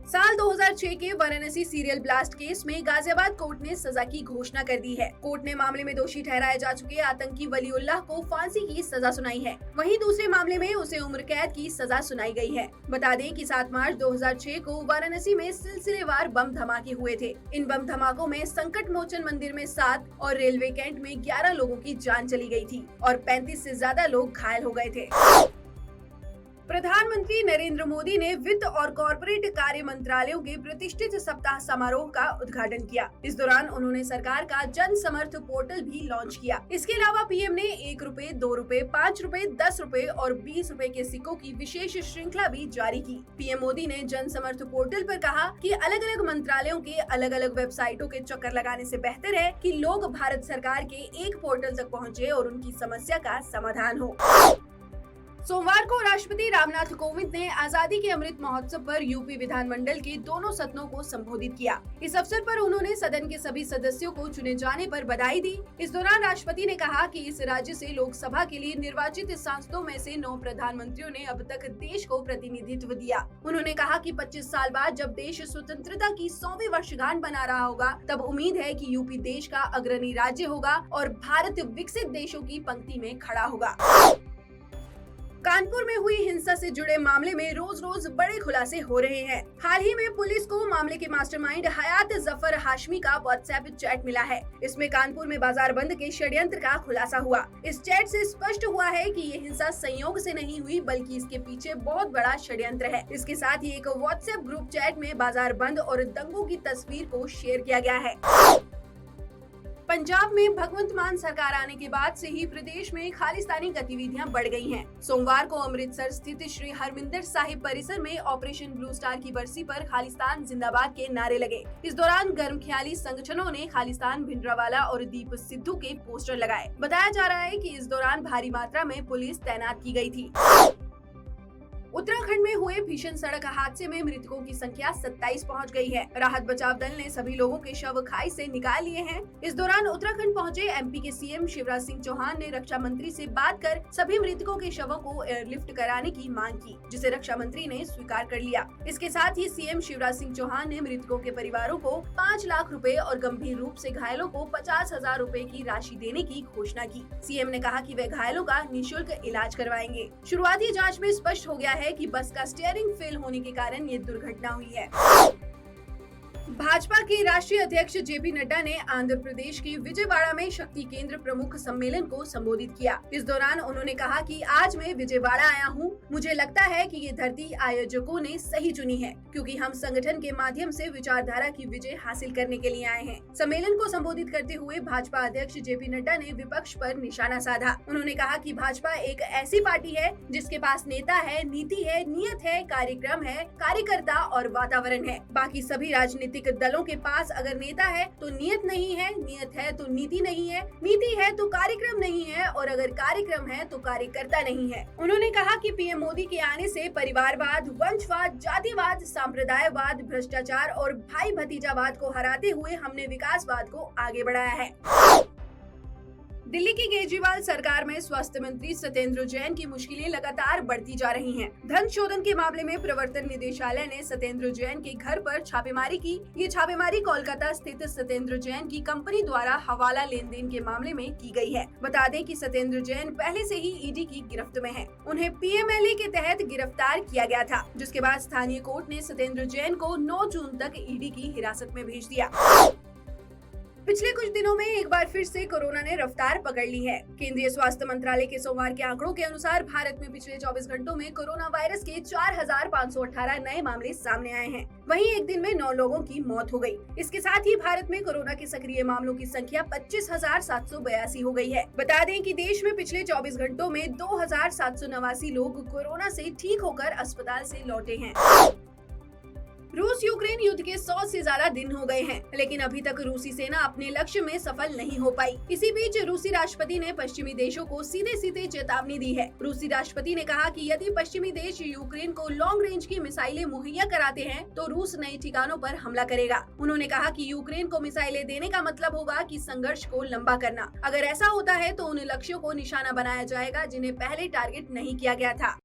साल 2006 के Varanasi serial blast case में गाजियाबाद कोर्ट ने सजा की घोषणा कर दी है। कोर्ट ने मामले में दोषी ठहराए जा चुके आतंकी वलीउल्लाह को फांसी की सजा सुनाई है। वहीं दूसरे मामले में उसे उम्र कैद की सजा सुनाई गई है। बता दें कि 7 मार्च 2006 को वाराणसी में सिलसिलेवार बम धमाके हुए थे। इन बम धमाकों में संकट मोचन मंदिर में 7 और रेलवे कैंट में 11 लोगों की जान चली गई थी और 35 से ज्यादा लोग घायल हो गए थे। प्रधानमंत्री नरेंद्र मोदी ने वित्त और कॉरपोरेट कार्य मंत्रालयों के प्रतिष्ठित सप्ताह समारोह का उद्घाटन किया। इस दौरान उन्होंने सरकार का जन समर्थ पोर्टल भी लॉन्च किया। इसके अलावा पीएम ने 1 रुपए, 2 रुपए, 5 रुपए, 10 रुपए और 20 रुपए के सिक्कों की विशेष श्रृंखला भी जारी की। पीएम मोदी ने जन समर्थ पोर्टल पर कहा कि अलग अलग मंत्रालयों के अलग अलग वेबसाइटों के चक्कर लगाने से बेहतर है कि लोग भारत सरकार के एक पोर्टल तक पहुँचे और उनकी समस्या का समाधान हो। सोमवार को राष्ट्रपति रामनाथ कोविंद ने आजादी के अमृत महोत्सव पर यूपी विधानमंडल के दोनों सदनों को संबोधित किया। इस अवसर पर उन्होंने सदन के सभी सदस्यों को चुने जाने पर बधाई दी। इस दौरान राष्ट्रपति ने कहा कि इस राज्य से लोकसभा के लिए निर्वाचित सांसदों में से 9 प्रधानमंत्रियों ने अब तक देश को प्रतिनिधित्व दिया। उन्होंने कहा कि 25 साल बाद जब देश स्वतंत्रता की 100वीं वर्षगांठ मना रहा होगा, तब उम्मीद है कि यूपी देश का अग्रणी राज्य होगा और भारत विकसित देशों की पंक्ति में खड़ा होगा। कानपुर में हुई हिंसा से जुड़े मामले में रोज रोज बड़े खुलासे हो रहे हैं। हाल ही में पुलिस को मामले के मास्टरमाइंड हयात जफर हाशमी का व्हाट्सएप चैट मिला है। इसमें कानपुर में बाजार बंद के षड्यंत्र का खुलासा हुआ। इस चैट से स्पष्ट हुआ है कि ये हिंसा संयोग से नहीं हुई, बल्कि इसके पीछे बहुत बड़ा षड्यंत्र है। इसके साथ ही एक व्हाट्सएप ग्रुप चैट में बाजार बंद और दंगों की तस्वीर को शेयर किया गया है। पंजाब में भगवंत मान सरकार आने के बाद से ही प्रदेश में खालिस्तानी गतिविधियां बढ़ गई हैं। सोमवार को अमृतसर स्थित श्री हरमिंदर साहिब परिसर में ऑपरेशन ब्लू स्टार की बरसी पर खालिस्तान जिंदाबाद के नारे लगे। इस दौरान गर्मख्याली संगठनों ने खालिस्तान भिंडरावाला और दीप सिद्धू के पोस्टर लगाए। बताया जा रहा है कि इस दौरान भारी मात्रा में पुलिस तैनात की गई थी। उत्तराखंड में हुए भीषण सड़क हादसे में मृतकों की संख्या 27 पहुंच गई है। राहत बचाव दल ने सभी लोगों के शव खाई से निकाल लिए हैं। इस दौरान उत्तराखंड पहुंचे एमपी के सीएम शिवराज सिंह चौहान ने रक्षा मंत्री से बात कर सभी मृतकों के शवों को एयरलिफ्ट कराने की मांग की, जिसे रक्षा मंत्री ने स्वीकार कर लिया। इसके साथ ही सीएम शिवराज सिंह चौहान ने मृतकों के परिवारों को 5 लाख रुपए और गंभीर रूप से घायलों को 50,000 रुपए की राशि देने की घोषणा की। सीएम ने कहा कि वे घायलों का निःशुल्क इलाज करवाएंगे। शुरुआती जाँच में स्पष्ट हो गया है कि बस का स्टीयरिंग फेल होने के कारण ये दुर्घटना हुई है। भाजपा के राष्ट्रीय अध्यक्ष जेपी नड्डा ने आंध्र प्रदेश के विजयवाड़ा में शक्ति केंद्र प्रमुख सम्मेलन को संबोधित किया। इस दौरान उन्होंने कहा कि आज मैं विजयवाड़ा आया हूं। मुझे लगता है कि ये धरती आयोजकों ने सही चुनी है, क्योंकि हम संगठन के माध्यम से विचारधारा की विजय हासिल करने के लिए आए हैं। सम्मेलन को संबोधित करते हुए भाजपा अध्यक्ष जेपी नड्डा ने विपक्ष पर निशाना साधा। उन्होंने कहा कि भाजपा एक ऐसी पार्टी है जिसके पास नेता है, नीति है, नियत है, कार्यक्रम है, कार्यकर्ता और वातावरण है। बाकी सभी राजनीतिक दलों के पास अगर नेता है तो नियत नहीं है, नियत है तो नीति नहीं है, नीति है तो कार्यक्रम नहीं है, और अगर कार्यक्रम है तो कार्यकर्ता नहीं है। उन्होंने कहा कि पीएम मोदी के आने से परिवारवाद, वंशवाद, जातिवाद, सांप्रदायवाद, भ्रष्टाचार और भाई भतीजावाद को हराते हुए हमने विकासवाद को आगे बढ़ाया है। दिल्ली की केजरीवाल सरकार में स्वास्थ्य मंत्री सत्येंद्र जैन की मुश्किलें लगातार बढ़ती जा रही हैं। धन शोधन के मामले में प्रवर्तन निदेशालय ने सत्येंद्र जैन के घर पर छापेमारी की। ये छापेमारी कोलकाता स्थित सत्येंद्र जैन की कंपनी द्वारा हवाला लेन देन के मामले में की गई है। बता दें कि सत्येंद्र जैन पहले से ही ईडी की गिरफ्त में है। उन्हें पीएमएलए के तहत गिरफ्तार किया गया था, जिसके बाद स्थानीय कोर्ट ने सत्येंद्र जैन को 9 जून तक ईडी की हिरासत में भेज दिया। पिछले कुछ दिनों में एक बार फिर से कोरोना ने रफ्तार पकड़ ली है। केंद्रीय स्वास्थ्य मंत्रालय के सोमवार के आंकड़ों के अनुसार भारत में पिछले 24 घंटों में कोरोना वायरस के 4,518 नए मामले सामने आए हैं। वहीं एक दिन में 9 लोगों की मौत हो गई। इसके साथ ही भारत में कोरोना के सक्रिय मामलों की संख्या 25,782 हो गई है। बता दें कि देश में पिछले 24 घंटों में 2,789 लोग कोरोना से ठीक होकर अस्पताल से लौटे हैं। रूस यूक्रेन युद्ध के 100 से ज्यादा दिन हो गए हैं, लेकिन अभी तक रूसी सेना अपने लक्ष्य में सफल नहीं हो पाई। इसी बीच रूसी राष्ट्रपति ने पश्चिमी देशों को सीधे सीधे चेतावनी दी है। रूसी राष्ट्रपति ने कहा कि यदि पश्चिमी देश यूक्रेन को लॉन्ग रेंज की मिसाइलें मुहैया कराते हैं तो रूस नए ठिकानों पर हमला करेगा। उन्होंने कहा कि यूक्रेन को मिसाइलें देने का मतलब होगा कि संघर्ष को लंबा करना। अगर ऐसा होता है तो उन लक्ष्यों को निशाना बनाया जाएगा जिन्हें पहले टारगेट नहीं किया गया था।